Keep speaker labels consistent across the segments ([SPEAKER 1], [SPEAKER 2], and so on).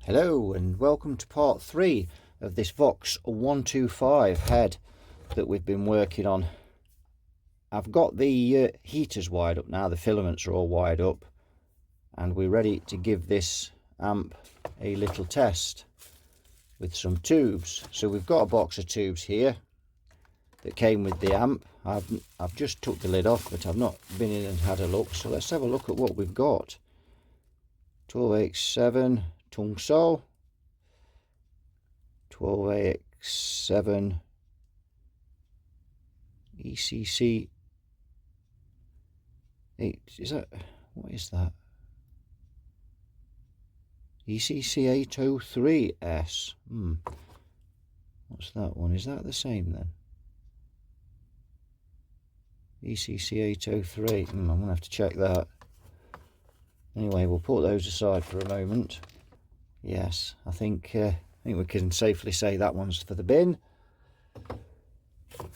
[SPEAKER 1] Hello and welcome to part 3 of this Vox 125 head that we've been working on. I've got the heaters wired up now, the filaments are all wired up, and we're ready to give this amp a little test with some tubes. So we've got a box of tubes here that came with the amp. I've just took the lid off, but I've not been in and had a look, so let's have a look at what we've got. 12H7 tung sol, 12AX7 ECC 8, is that, what is that? ECC 803S. What's that one? Is that the same then? ECC 803. I'm gonna have to check that. Anyway, we'll put those aside for a moment. Yes, I think we can safely say that one's for the bin.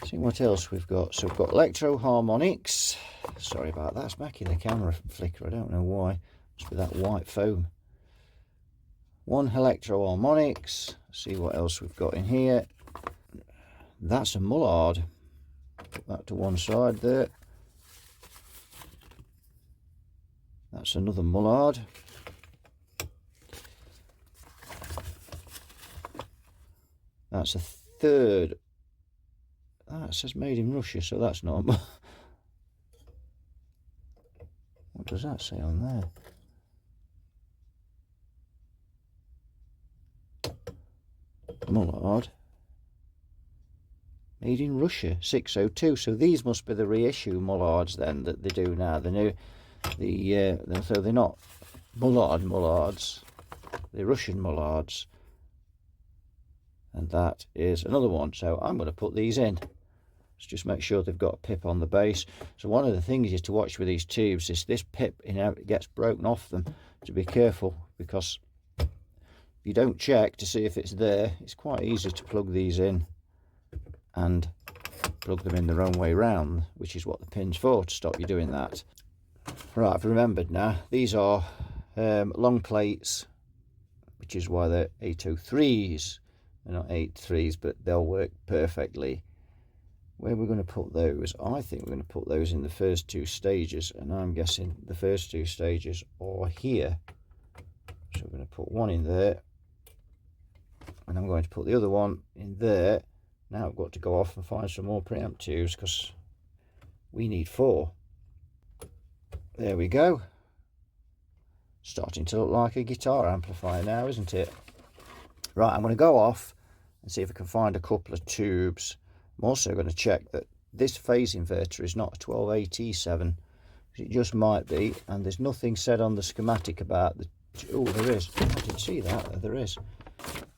[SPEAKER 1] See what else we've got. So we've got electro harmonics. Sorry about that, it's making the camera flicker, I don't know why. Must be that white foam. One electro harmonics. See what else we've got in here. That's a mullard. Put that to one side there. That's another mullard. That's a third. It says made in Russia, so that's not. What does that say on there? Mullard. Made in Russia, 602. So these must be the reissue mullards then that they do now. The new, so they're not mullards. They're Russian mullards. And that is another one. So I'm going to put these in. Let's just make sure they've got a pip on the base. So one of the things is to watch with these tubes is this pip, it gets broken off them. To be careful, because if you don't check to see if it's there, it's quite easy to plug these in and plug them in the wrong way round, which is what the pin's for, to stop you doing that. Right, I've remembered now. These are long plates, which is why they're 803s. They're not 83s, but they'll work perfectly. Where we're going to put those, I think we're going to put those in the first two stages, and I'm guessing the first two stages are here. So we're going to put one in there, and I'm going to put the other one in there. Now I've got to go off and find some more preamp tubes, because we need 4. There we go. Starting to look like a guitar amplifier now, isn't it? Right, I'm going to go off and see if I can find a couple of tubes. I'm also going to check that this phase inverter is not a 12AT7. It just might be, and there's nothing said on the schematic about the... Oh, there is. I didn't see that. There is.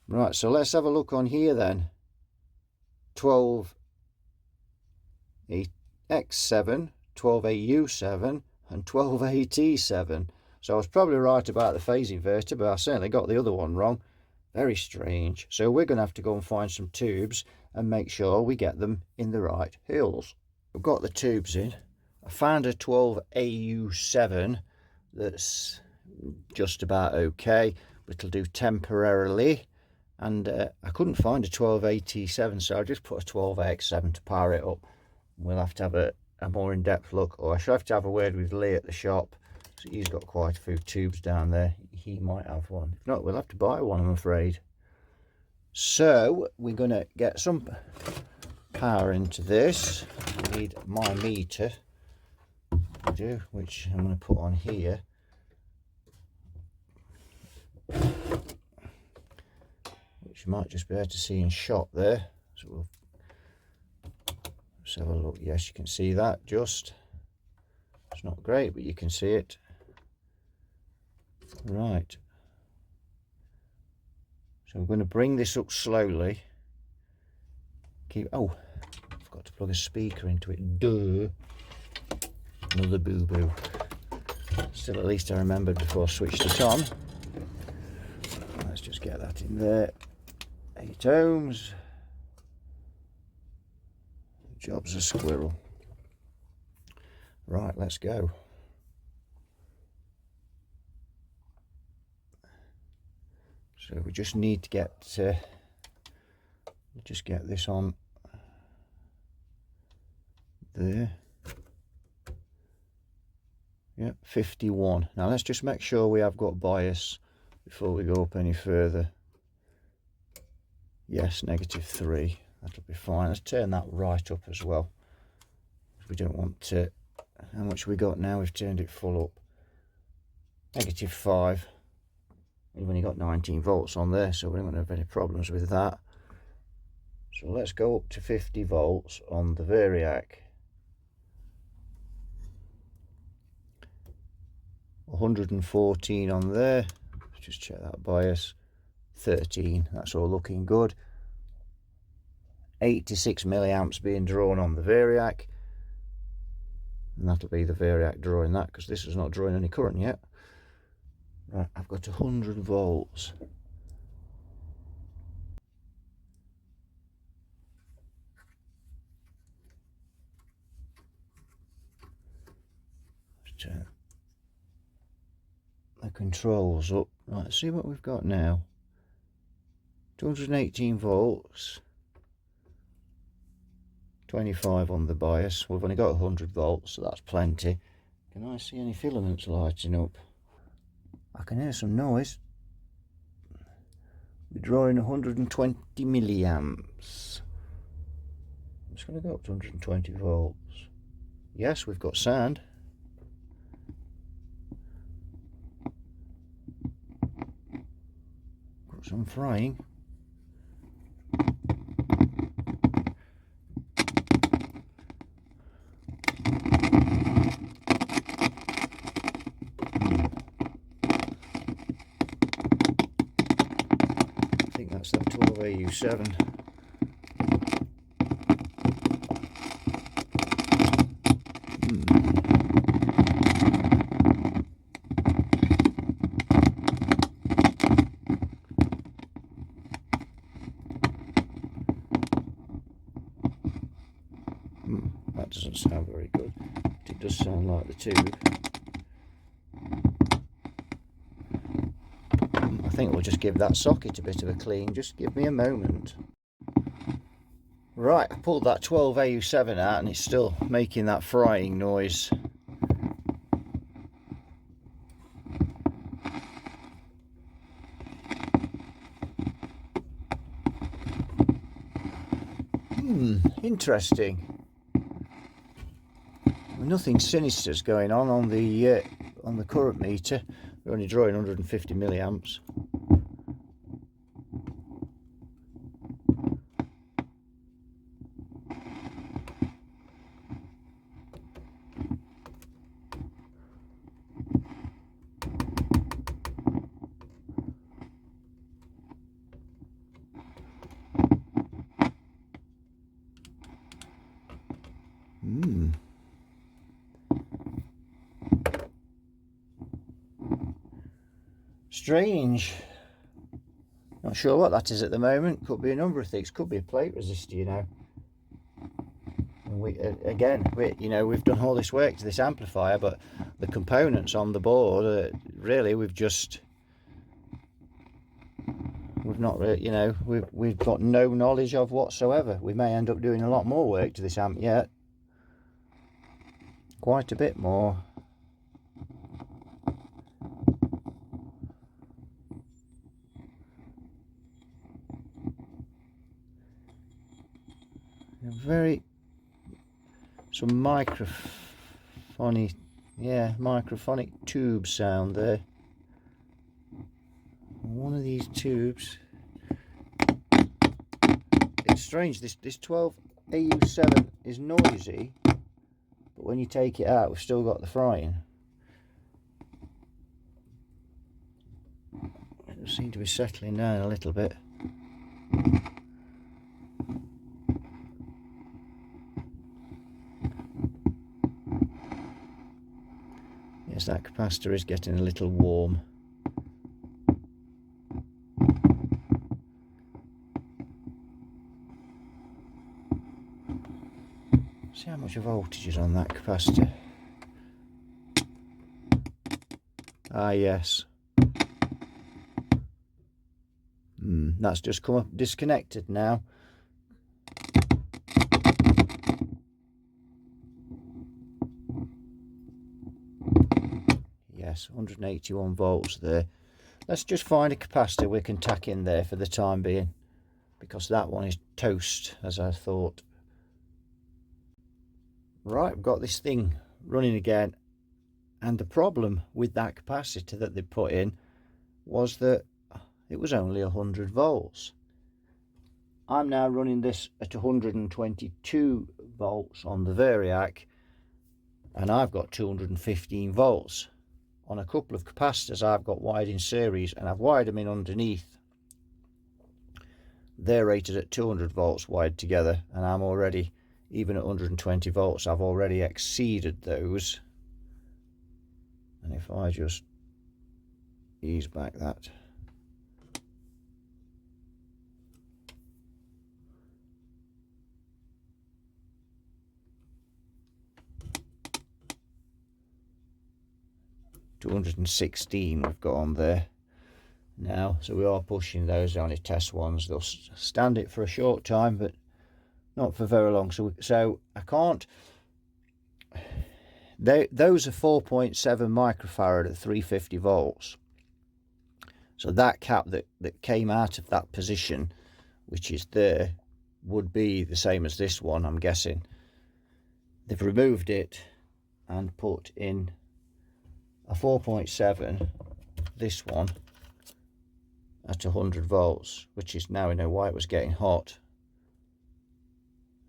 [SPEAKER 1] Right, so let's have a look on here then. 12AX7, 12AU7, and 12AT7. So I was probably right about the phase inverter, but I certainly got the other one wrong. Very strange. So we're going to have to go and find some tubes and make sure we get them in the right hills. I've got the tubes in. I found a 12AU7 that's just about okay, but it'll do temporarily. And I couldn't find a 12AT7, so I just put a 12AX7 to power it up. We'll have to have a more in-depth look, or I shall have to have a word with Lee at the shop. So he's got quite a few tubes down there. He might have one. If not, we'll have to buy one, I'm afraid. So we're going to get some power into this. I need my meter, which I'm going to put on here. Which you might just be able to see in shot there. So we'll just have a look. Yes, you can see that just. It's not great, but you can see it. Right. So I'm going to bring this up slowly. Oh, I forgot to plug a speaker into it. Duh. Another boo-boo. Still, at least I remembered before I switched it on. Let's just get that in there. 8 ohms. Job's a squirrel. Right, let's go. So we just need to get this on there. Yep, 51. Now let's just make sure we have got bias before we go up any further. Yes, -3. That'll be fine. Let's turn that right up as well. We don't want to. How much we got now? We've turned it full up. -5. We've only got 19 volts on there, so we don't have any problems with that. So let's go up to 50 volts on the variac. 114 on there. Let's just check that bias. 13. That's all looking good. 86 milliamps being drawn on the variac. And that'll be the variac drawing that, because this is not drawing any current yet. Right, I've got 100 volts. Let's turn the controls up. Right, let's see what we've got now. 218 volts. 25 on the bias. We've only got 100 volts, so that's plenty. Can I see any filaments lighting up? I can hear some noise. We're drawing 120 milliamps. I'm just going to go up to 120 volts. Yes, we've got sound. Got some frying. That's that 12AU7. That doesn't sound very good. It does sound like the tube. I think we'll just give that socket a bit of a clean. Just give me a moment. Right, I pulled that 12AU7 out and it's still making that frying noise. Interesting. Nothing sinister's going on the current meter. We're only drawing 150 milliamps. Strange. Not sure what that is at the moment. Could be a number of things. Could be a plate resistor, you know. And we've done all this work to this amplifier, but the components on the board, really, we've not really, you know, we've got no knowledge of whatsoever. We may end up doing a lot more work to this amp yet. Quite a bit more. Some microphonic tube sound there. One of these tubes. It's strange. This 12AU7 is noisy, but when you take it out, we've still got the frying. It seems to be settling down a little bit. Yes, that capacitor is getting a little warm. See how much voltage is on that capacitor. Ah, yes. That's just come up disconnected now. Yes, 181 volts there. Let's just find a capacitor we can tack in there for the time being, because that one is toast, as I thought. Right, we've got this thing running again, and the problem with that capacitor that they put in was that it was only 100 volts. I'm now running this at 122 volts on the variac, and I've got 215 volts. On a couple of capacitors I've got wired in series, and I've wired them in underneath. They're rated at 200 volts wired together, and I'm already, even at 120 volts, I've already exceeded those. And if I just ease back that, $216 we've got on there now, so we are pushing those. Only test ones, they'll stand it for a short time but not for very long. So I can't, those are 4.7 microfarad at 350 volts. So that cap that came out of that position, which is there, would be the same as this one, I'm guessing. They've removed it and put in a 4.7, this one, at 100 volts, which is, now we know why it was getting hot.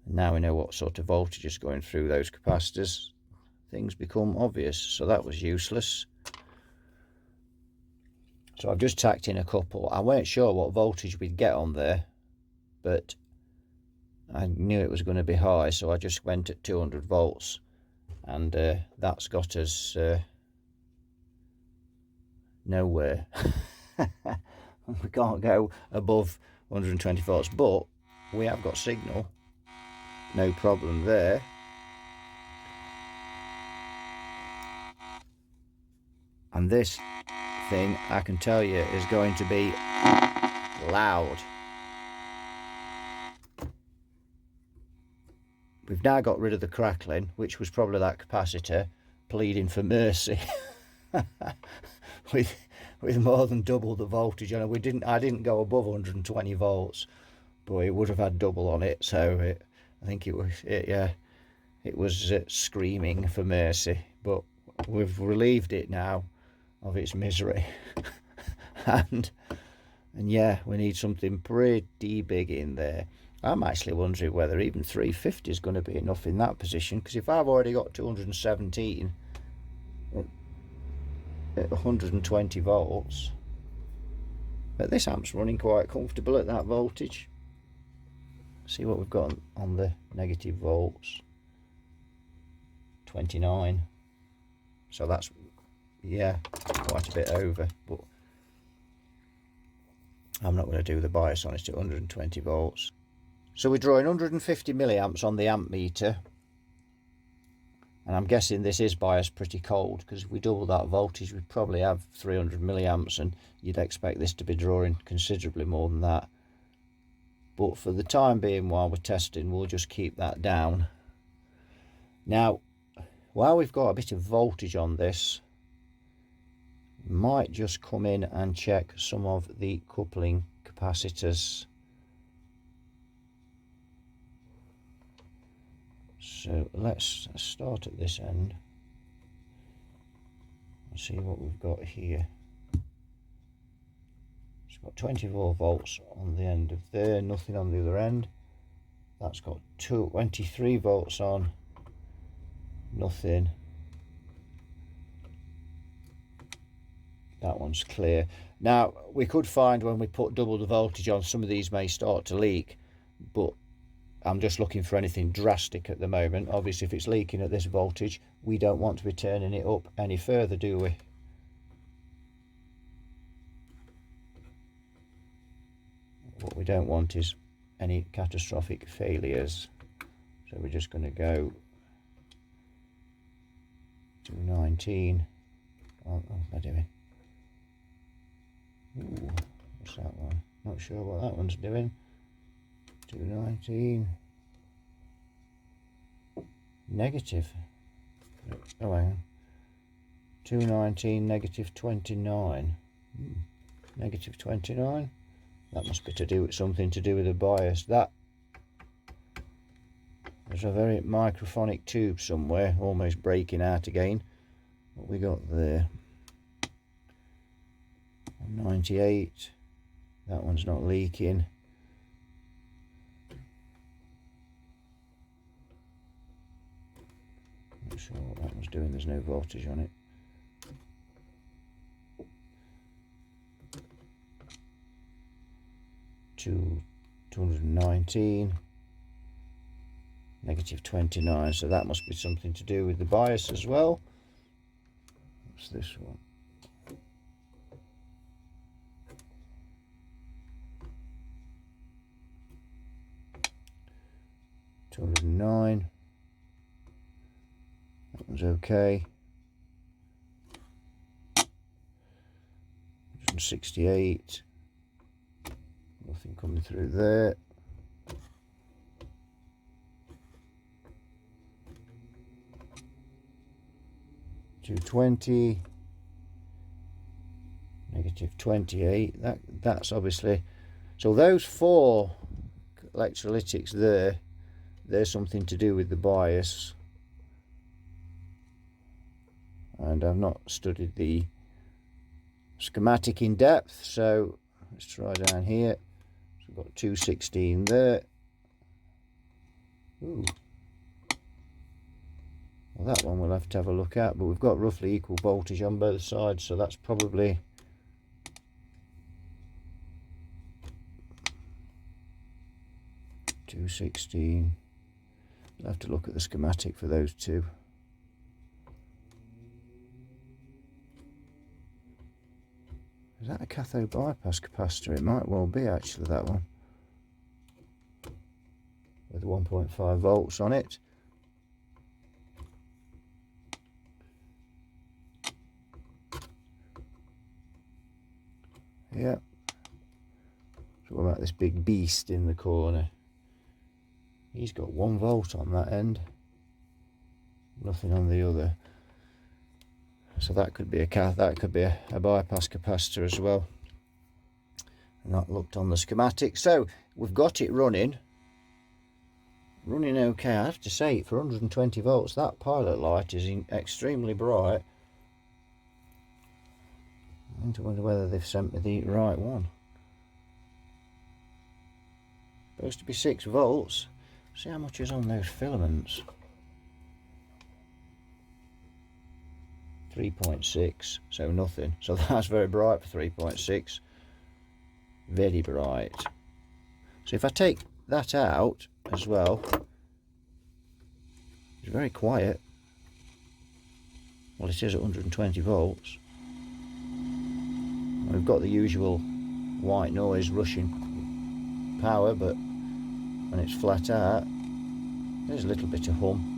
[SPEAKER 1] Now we know what sort of voltage is going through those capacitors. Things become obvious. So that was useless. So I've just tacked in a couple. I weren't sure what voltage we'd get on there, but I knew it was going to be high, so I just went at 200 volts, and that's got us nowhere. We can't go above 120 volts, but we have got signal, no problem there. And this thing, I can tell you, is going to be loud. We've now got rid of the crackling, which was probably that capacitor pleading for mercy. with more than double the voltage. I didn't go above 120 volts, but it would have had double on it. So I think it was screaming for mercy. But we've relieved it now of its misery. and yeah, we need something pretty big in there. I'm actually wondering whether even 350 is going to be enough in that position, because if I've already got 217 at 120 volts, but this amp's running quite comfortable at that voltage. See what we've got on the negative volts, 29. So that's, yeah, quite a bit over, but I'm not going to do the bias on it at 120 volts. So we're drawing 150 milliamps on the amp meter, and I'm guessing this is biased pretty cold, because if we double that voltage we'd probably have 300 milliamps, and you'd expect this to be drawing considerably more than that. But for the time being, while we're testing, we'll just keep that down. Now, while we've got a bit of voltage on this, we might just come in and check some of the coupling capacitors. So let's start at this end and see what we've got here. It's got 24 volts on the end of there, nothing on the other end. That's got 23 volts on, nothing. That one's clear. Now, we could find when we put double the voltage on, some of these may start to leak, but I'm just looking for anything drastic at the moment. Obviously, if it's leaking at this voltage, we don't want to be turning it up any further, do we? What we don't want is any catastrophic failures. So we're just going to go to 19. Oh, what am I doing? Ooh, what's that one? Not sure what that one's doing. 219 negative. Oh, hang on. 219 negative 29. Negative 29. That must be to do with something to do with the bias. That there's a very microphonic tube somewhere, almost breaking out again. What we got there? 98. That one's not leaking. Not sure what that one's doing. There's no voltage on it. To 219 negative 29, so that must be something to do with the bias as well. What's this one? $209. That one's okay. 168. Nothing coming through there. $220. Negative 28. That's obviously, so those 4 electrolytics there, there's something to do with the bias. And I've not studied the schematic in depth, so let's try down here. So we've got 216 there. Ooh. Well, that one we'll have to have a look at, but we've got roughly equal voltage on both sides, so that's probably $216. I'll have to look at the schematic for those two. Is that a cathode bypass capacitor? It might well be, actually, that one. With 1.5 volts on it. Yeah. So what about this big beast in the corner? He's got 1 volt on that end. Nothing on the other. So that could be a bypass capacitor as well. Not looked on the schematic. So we've got it running okay. I have to say, for 120 volts, that pilot light is extremely bright. I wonder whether they've sent me the right one. Supposed to be 6 volts. See how much is on those filaments. 3.6, so nothing. So that's very bright for 3.6. Very bright. So if I take that out as well, it's very quiet. Well, it is at 120 volts. We've got the usual white noise rushing power, but when it's flat out, there's a little bit of hum.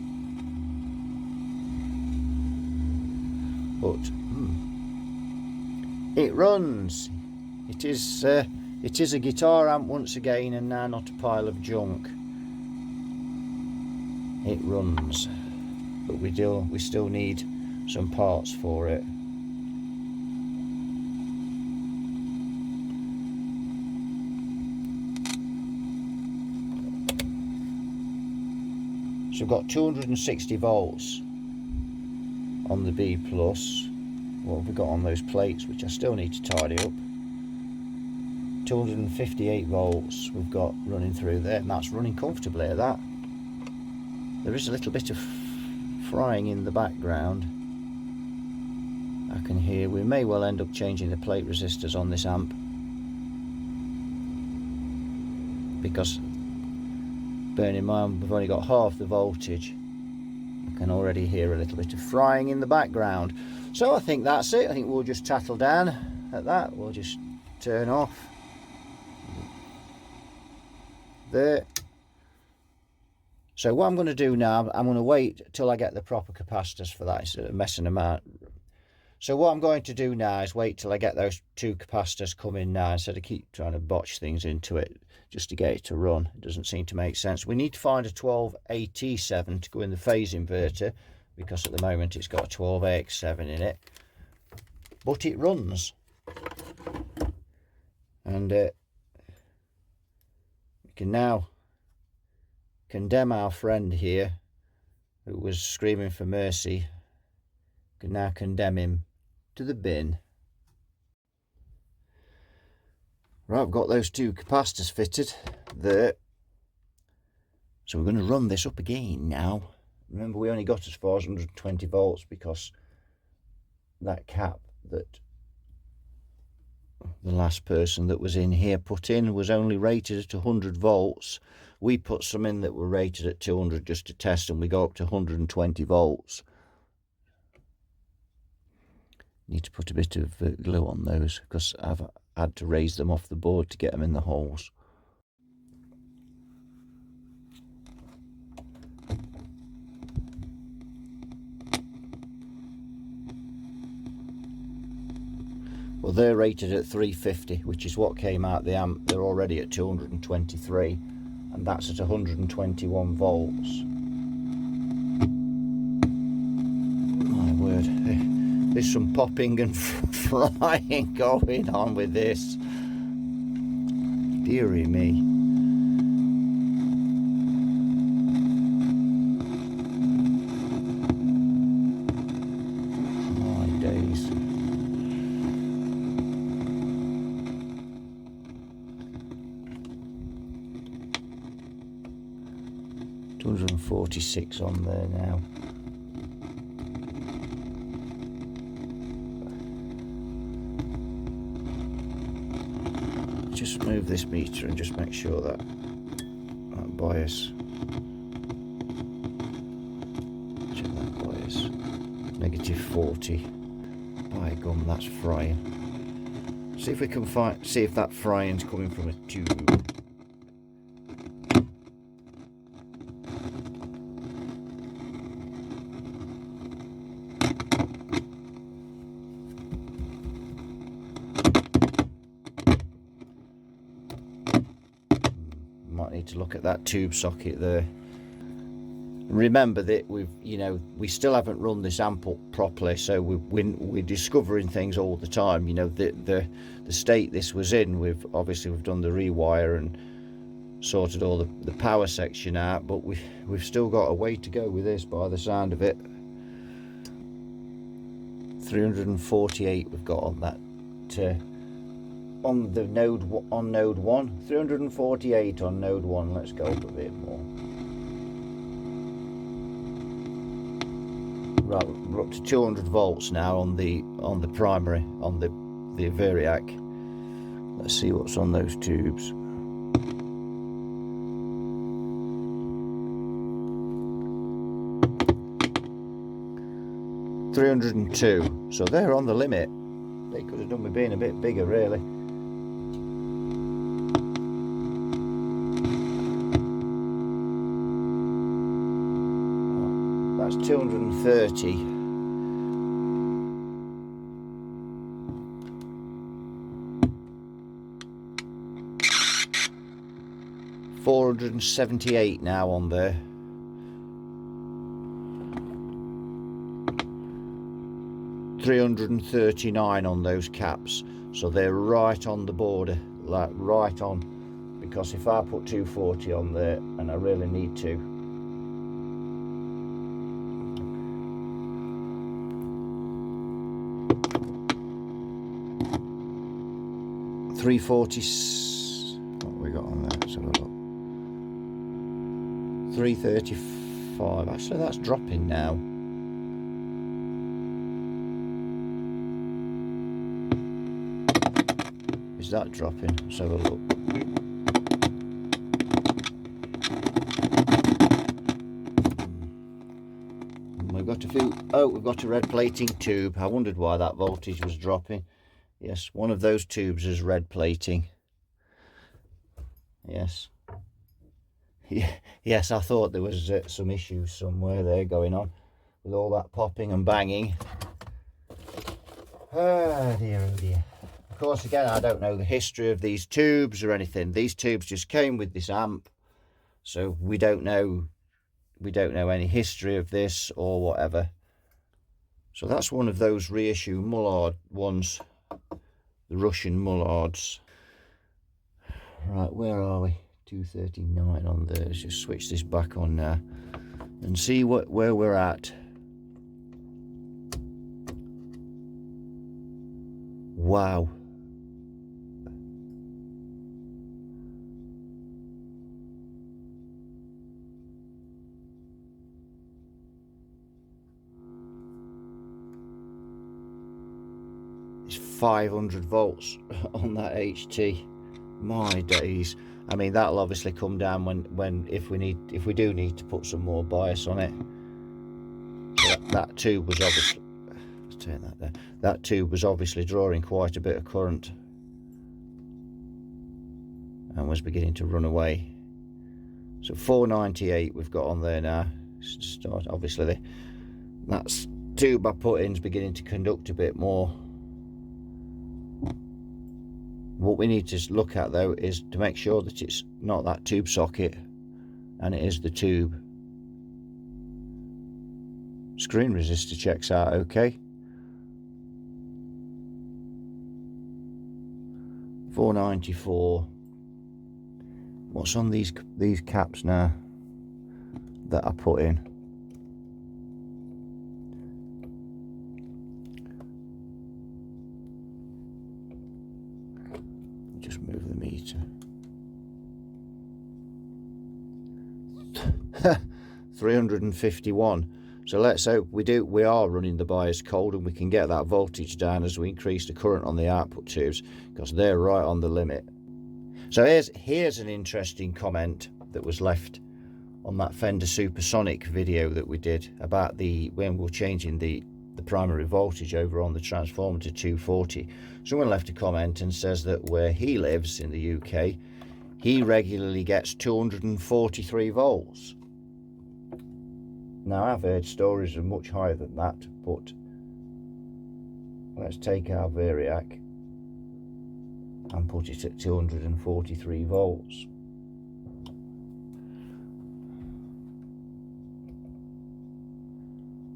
[SPEAKER 1] But it runs. It is a guitar amp once again, and now not a pile of junk. It runs, but we still need some parts for it. So we've got 260 volts on the B plus. What have we got on those plates, which I still need to tidy up? 258 volts we've got running through there, and that's running comfortably at that. There is a little bit of frying in the background I can hear. We may well end up changing the plate resistors on this amp, because bearing in mind we've only got half the voltage, I can already hear a little bit of frying in the background. So I think that's it. I think we'll just tattle down at that. We'll just turn off there. So what I'm going to do now, I'm going to wait till I get the proper capacitors for that instead of messing them out. So what I'm going to do now is wait till I get those two capacitors come in now, instead of keep trying to botch things into it just to get it to run. It doesn't seem to make sense. We need to find a 12AT7 to go in the phase inverter, because at the moment it's got a 12AX7 in it. But it runs. And we can now condemn our friend here, who was screaming for mercy. We can now condemn him to the bin. Right, I've got those two capacitors fitted there. So we're going to run this up again now. Remember, we only got as far as 120 volts because that cap that the last person that was in here put in was only rated at 100 volts. We put some in that were rated at 200 just to test, and we go up to 120 volts. Need to put a bit of glue on those because I've had to raise them off the board to get them in the holes. Well, they're rated at 350, which is what came out the amp. They're already at 223, and that's at 121 volts. My word. There's some popping and flying going on with this. Dearie me. My days. $246 on there now. Just move this meter and just make sure that bias, check that bias, -40. By gum, that's frying. See if we can see if that frying's coming from a tube. Need to look at that tube socket there. Remember that we still haven't run this amp up properly, so we're discovering things all the time. The state this was in. We've done the rewire and sorted all the power section out, but we've still got a way to go with this by the sound of it. 348 we've got on that. On the node 1, 348 on node 1. Let's go up a bit more. Right, we're up to 200 volts now on the primary, on the variac. Let's see what's on those tubes. $302. So they're on the limit. They could have done with being a bit bigger, really. That's 230. $478 now on there. $339 on those caps, so they're right on the border, like right on. Because if I put 240 on there, and I really need to, $340. What have we got on there? Let's have a look. $335. Actually, that's dropping now. Is that dropping? Let's have a look. We've got a few. Oh, we've got a red plating tube. I wondered why that voltage was dropping. Yes, one of those tubes is red plating. Yes. Yes, I thought there was some issues somewhere there going on with all that popping and banging. Oh dear, oh dear. Of course, again, I don't know the history of these tubes or anything. These tubes just came with this amp, so we don't know any history of this or whatever. So that's one of those reissue Mullard ones, the Russian Mullards. Right, where are we? 239 on there. Let's just switch this back on now and see where we're at. Wow. It's 500 volts on that HT. My days. I mean, that'll obviously come down when if we do need to put some more bias on it. So that tube was obviously, let's turn that there. That tube was obviously drawing quite a bit of current and was beginning to run away. So 498 we've got on there now. Start obviously that's tube I put in is beginning to conduct a bit more. What we need to look at though is to make sure that it's not that tube socket and it is the tube. Screen resistor checks out okay. 494. What's on these caps now that I put in? Just move the meter. 351. So let's hope we are running the bias cold and we can get that voltage down as we increase the current on the output tubes, because they're right on the limit. So here's an interesting comment that was left on that Fender Supersonic video that we did about when we were changing the primary voltage over on the transformer to 240. Someone left a comment and says that where he lives in the UK, he regularly gets 243 volts. Now I've heard stories of much higher than that, but let's take our Variac and put it at 243 volts.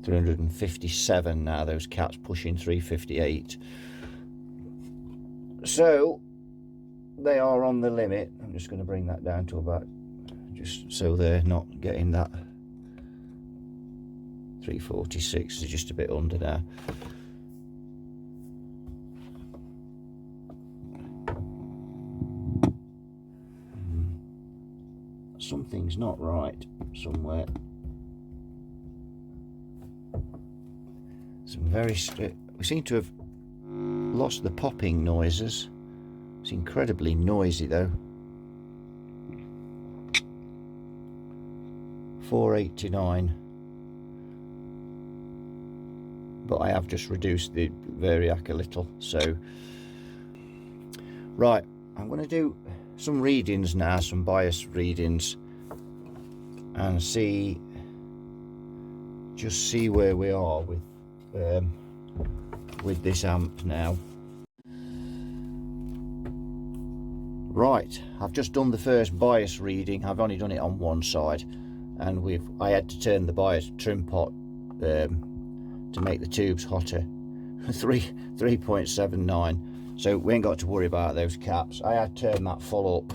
[SPEAKER 1] $357 now, those caps pushing 358. So they are on the limit. I'm just going to bring that down to about, just so they're not getting that 346, is just a bit under now. Something's not right somewhere. We seem to have lost the popping noises. It's incredibly noisy though. 489. But I have just reduced the Variac a little. So right, I'm going to do some readings now, some bias readings, and just see where we are with this amp now. Right, I've just done the first bias reading. I've only done it on one side, and I had to turn the bias trim pot to make the tubes hotter. 3.79. So we ain't got to worry about those caps. I had turned that full up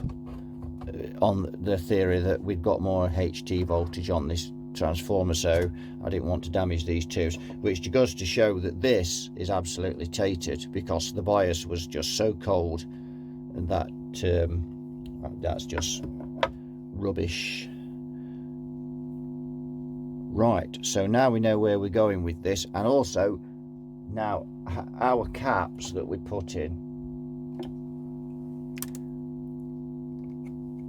[SPEAKER 1] on the theory that we've got more HT voltage on this transformer, so I didn't want to damage these tubes, which goes to show that this is absolutely tainted because the bias was just so cold, and that's just rubbish. Right, so now we know where we're going with this, and also now our caps that we put in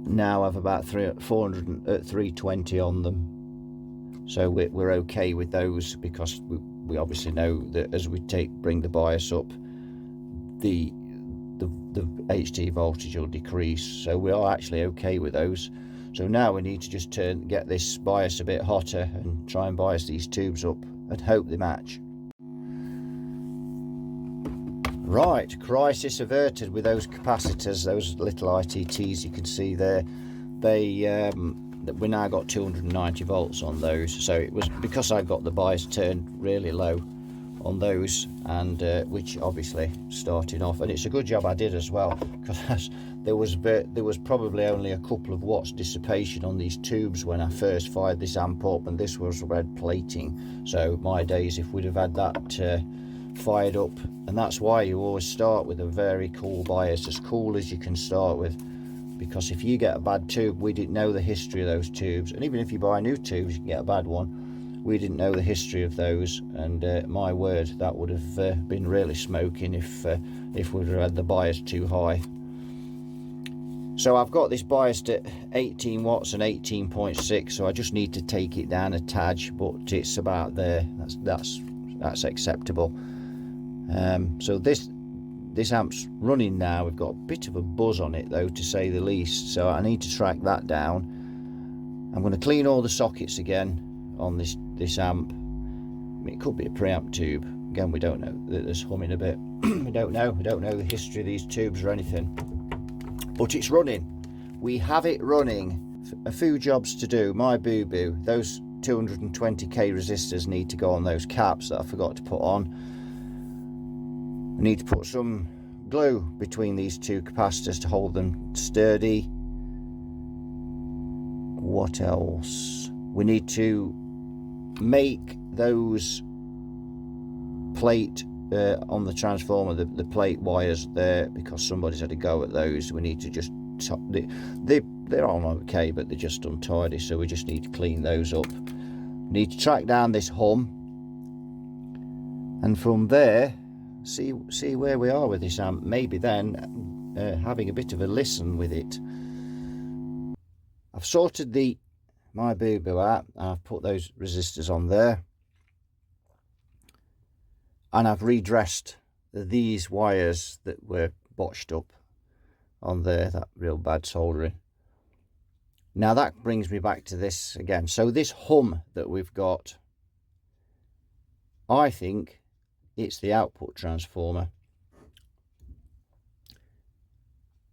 [SPEAKER 1] now have about 320 on them, so we're okay with those, because we obviously know that as we bring the bias up, the HT voltage will decrease, so we are actually okay with those. So now we need to just get this bias a bit hotter and try and bias these tubes up and hope they match. Right, crisis averted with those capacitors, those little ITTs you can see there. They we now got 290 volts on those, so it was because I got the bias turned really low on those, and which obviously started off, and it's a good job I did as well, because there was probably only a couple of watts dissipation on these tubes when I first fired this amp up, and this was red plating. So my days, if we'd have had that fired up, and that's why you always start with a very cool bias, as cool as you can start with, because if you get a bad tube, we didn't know the history of those tubes, and even if you buy new tubes you can get a bad one. We didn't know the history of those, and my word, that would have been really smoking if we'd have had the bias too high. So I've got this biased at 18 watts and 18.6, so I just need to take it down a tad, but it's about there. That's acceptable. So this amp's running now. We've got a bit of a buzz on it though, to say the least, so I need to track that down. I'm going to clean all the sockets again on this amp. I mean, it could be a preamp tube. Again, we don't know. There's humming a bit. we don't know the history of these tubes or anything, but it's running. We have it running. A few jobs to do. My boo-boo, those 220k resistors need to go on those caps that I forgot to put on. I need to put some glue between these two capacitors to hold them sturdy. What else? We need to make those plate on the transformer, the plate wires there, because somebody's had a go at those. We need to just they're on okay, but they're just untidy, so we just need to clean those up. Need to track down this hum, and from there see where we are with this amp. Maybe then having a bit of a listen with it. I've sorted my boo-boo out, and I've put those resistors on there, and I've redressed these wires that were botched up on there, that real bad soldering. Now that brings me back to this again. So this hum that we've got, I think it's the output transformer,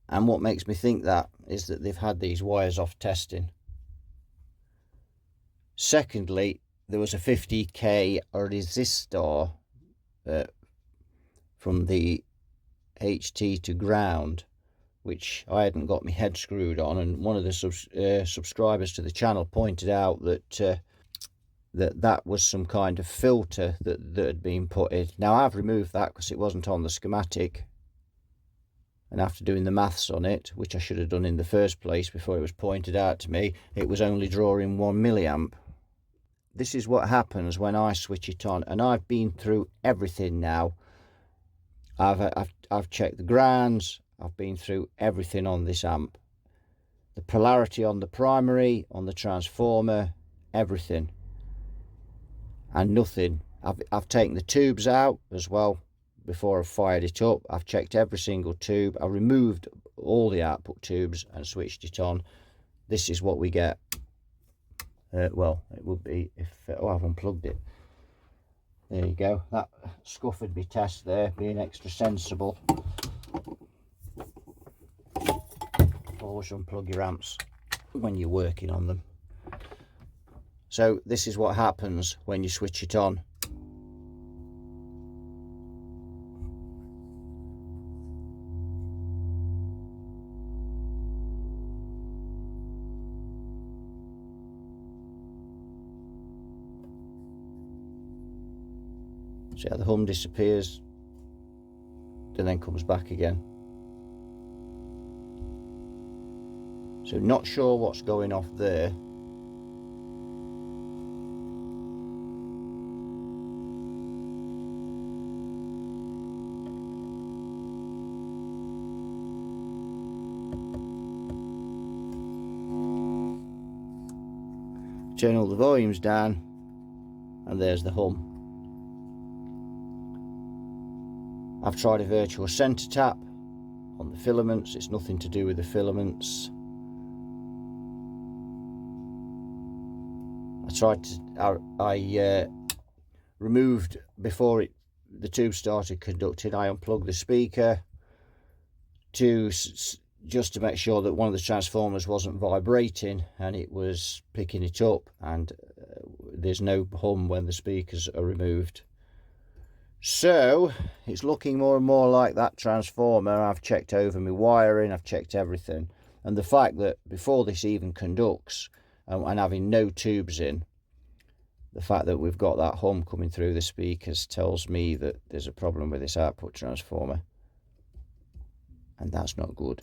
[SPEAKER 1] and what makes me think that is that they've had these wires off testing. Secondly, there was a 50k resistor from the HT to ground, which I hadn't got my head screwed on, and one of the subscribers to the channel pointed out that that was some kind of filter that had been put in. Now I've removed that because it wasn't on the schematic, and after doing the maths on it, which I should have done in the first place before it was pointed out to me, it was only drawing 1 milliamp. This is what happens when I switch it on, and I've been through everything now. I've checked the grounds, I've been through everything on this amp. The polarity on the primary, on the transformer, everything. And nothing. I've taken the tubes out as well before I fired it up. I've checked every single tube. I removed all the output tubes and switched it on. This is what we get. Well, it would be if I've unplugged it. There you go. That scuffered me test there, being extra sensible. Always unplug your amps when you're working on them. So this is what happens when you switch it on. See how the hum disappears and then comes back again. So not sure what's going off there. Turn all the volumes down, and there's the hum. I've tried a virtual center tap on the filaments. It's nothing to do with the filaments. I removed, before it the tube started conducting, I unplugged the speaker just to make sure that one of the transformers wasn't vibrating and it was picking it up, and there's no hum when the speakers are removed. So it's looking more and more like that transformer. I've checked over my wiring, I've checked everything, and the fact that before this even conducts, and having no tubes in, the fact that we've got that hum coming through the speakers tells me that there's a problem with this output transformer, and that's not good,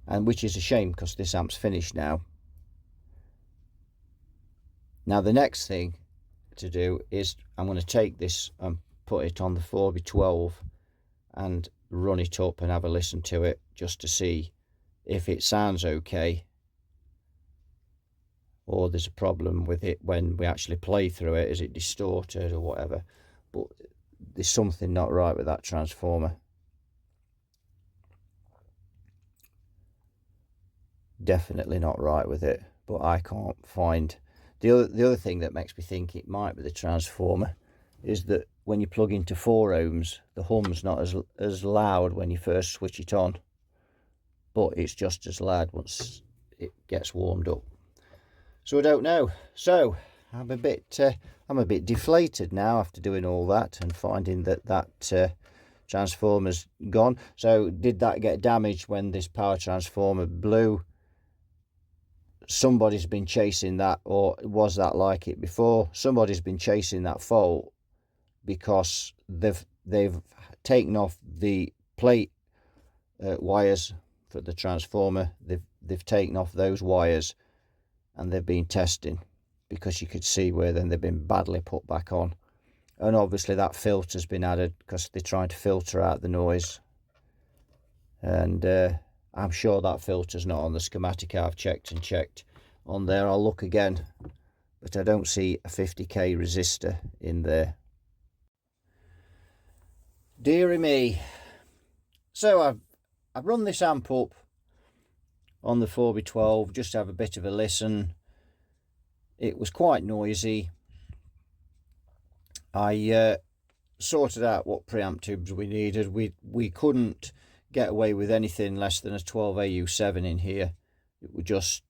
[SPEAKER 1] and which is a shame because this amp's finished now. Now the next thing to do is I'm going to take this and put it on the 4x12 and run it up and have a listen to it, just to see if it sounds okay or there's a problem with it when we actually play through it. Is it distorted or whatever? But there's something not right with that transformer. Definitely not right with it, but I can't find. The other thing that makes me think it might be the transformer is that when you plug into 4 ohms, the hum's not as loud when you first switch it on, but it's just as loud once it gets warmed up. So I don't know. So I'm a bit deflated now after doing all that and finding that transformer's gone. So did that get damaged when this power transformer blew? Somebody's been chasing that, or was that like it before? Somebody's been chasing that fault because they've taken off the plate wires for the transformer. They've taken off those wires and they've been testing, because you could see where then they've been badly put back on. And obviously that filter's been added because they're trying to filter out the noise, and I'm sure that filter's not on the schematic. I've checked on there. I'll look again, but I don't see a 50k resistor in there. Deary me. So I've run this amp up on the 4x12 just to have a bit of a listen. It was quite noisy. I sorted out what preamp tubes we needed. We couldn't get away with anything less than a 12AU7 in here. It would just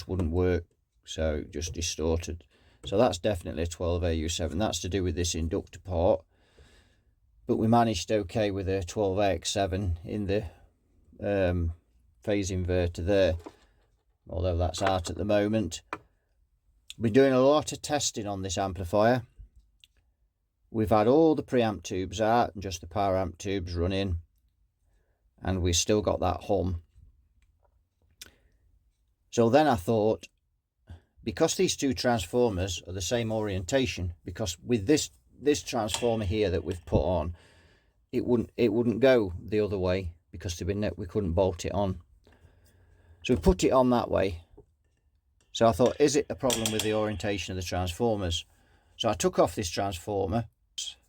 [SPEAKER 1] wouldn't work, so just distorted. So that's definitely a 12AU7. That's to do with this inductor part, but we managed okay with a 12AX7 in the phase inverter there, although that's out at the moment. We're doing a lot of testing on this amplifier. We've had all the preamp tubes out and just the power amp tubes running, and we still got that hum. So then I thought, because these two transformers are the same orientation, because with this transformer here that we've put on, it wouldn't go the other way because we couldn't bolt it on. So we put it on that way. So I thought, is it a problem with the orientation of the transformers? So I took off this transformer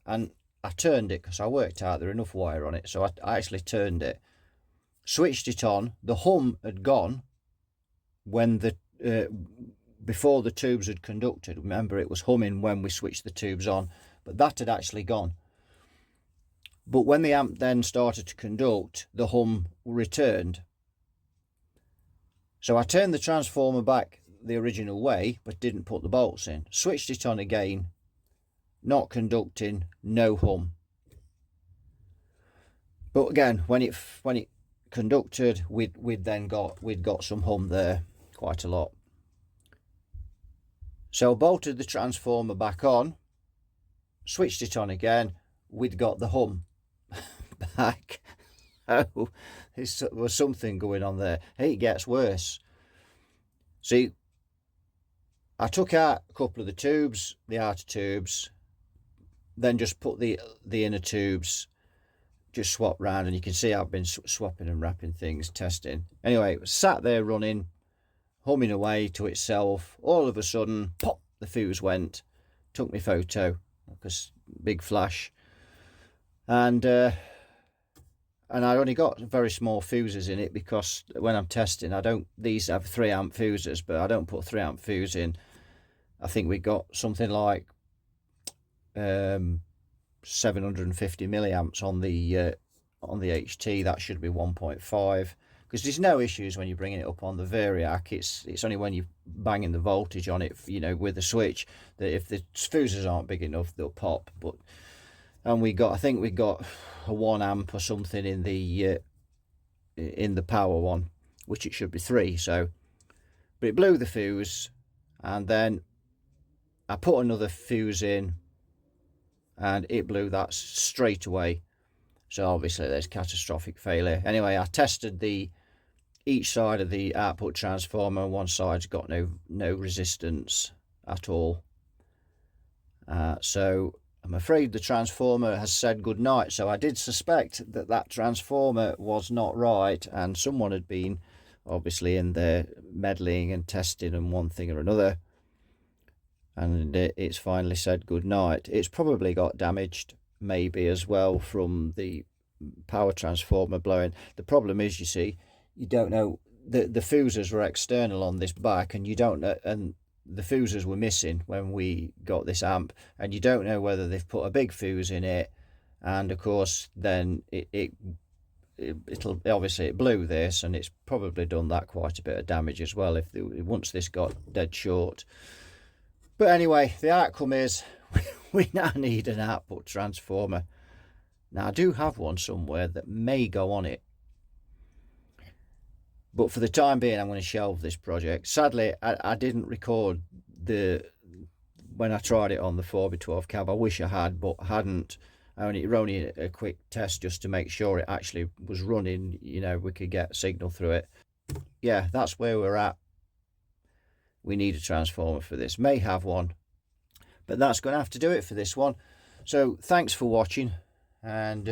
[SPEAKER 1] and I turned it, because I worked out there enough wire on it. So I actually turned it, switched it on. The hum had gone when before the tubes had conducted. Remember, it was humming when we switched the tubes on, but that had actually gone. But when the amp then started to conduct, the hum returned. So I turned the transformer back the original way, but didn't put the bolts in. Switched it on again, not conducting, no hum. But again, when it conducted, we'd got some hum there, quite a lot. So bolted the transformer back on, switched it on again, we'd got the hum back. Oh, there was something going on there. It gets worse. See, I took out a couple of the tubes, the outer tubes, then just put the inner tubes, just swap round, and you can see I've been swapping and wrapping things, testing. Anyway, it was sat there running, humming away to itself. All of a sudden, pop, the fuse went. Took me photo, because big flash, and I only got very small fuses in it, because when I'm testing, these have 3 amp fuses, but I don't put 3 amp fuse in. I think we got something like 750 milliamps on the HT. That should be 1.5, because there's no issues when you're bringing it up on the Variac. It's only when you're banging the voltage on it, you know, with the switch, that if the fuses aren't big enough, they'll pop. But and I think we got a 1 amp or something in the power one, which it should be 3. So, but it blew the fuse, and then I put another fuse in, and it blew that straight away. So obviously there's catastrophic failure. Anyway, I tested each side of the output transformer. One side's got no resistance at all. So I'm afraid the transformer has said good night. So I did suspect that transformer was not right, and someone had been obviously in there meddling and testing and one thing or another, and it's finally said good night. It's probably got damaged, maybe, as well, from the power transformer blowing. The problem is, you see, you don't know, the fuses were external on this back, and you don't know, and the fuses were missing when we got this amp, and you don't know whether they've put a big fuse in it, and of course then it'll obviously, it blew this, and it's probably done that quite a bit of damage as well once this got dead short. But anyway, the outcome is we now need an output transformer. Now I do have one somewhere that may go on it, but for the time being I'm going to shelve this project. Sadly, I didn't record when I tried it on the 4x12 cab. I wish I had, but hadn't. Only a quick test just to make sure it actually was running, you know, we could get signal through it. Yeah, that's where we're at. We need a transformer for this. May have one, but that's going to have to do it for this one. So thanks for watching, and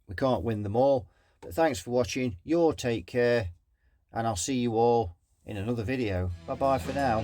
[SPEAKER 1] we can't win them all, but thanks for watching. You all take care, and I'll see you all in another video. Bye bye for now.